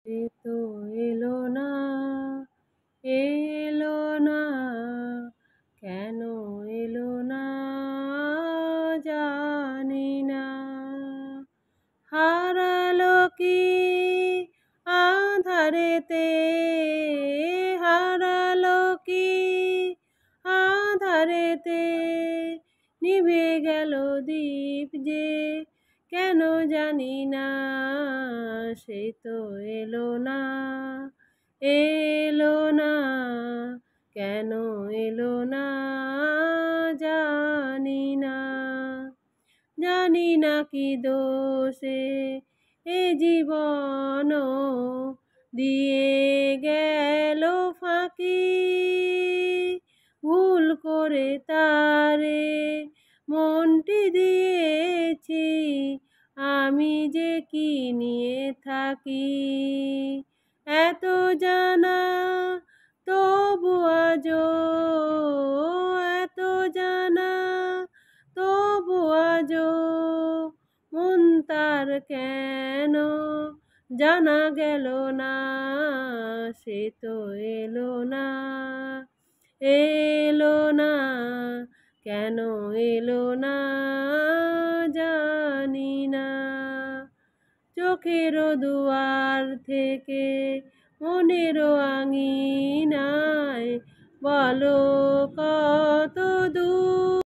সে তো এলো না, এলো না, কেন এলো না জানি না। হারালো কি আঁধারেতে, হারালো কি আঁধারেতে, নিভে গেল দীপ যে কেন জানি না। সে তো এলো না, এলো না, কেন এলো না জানি না। জানি না কি দোষে এ জীবন দিয়ে গেল ফাঁকি, ভুল করে তারে মনটি দিয়েছি, আমি যে কি নিয়ে থাকি। এত জানা তবু আজও, এত জানা তবু আজও মন তার কেন জানা গেল না। সে তো এলো না, এলো না, কেন এলো না জানি না। চোখের দুয়ার থেকে মনের আঙিনায় বলো কত দূর।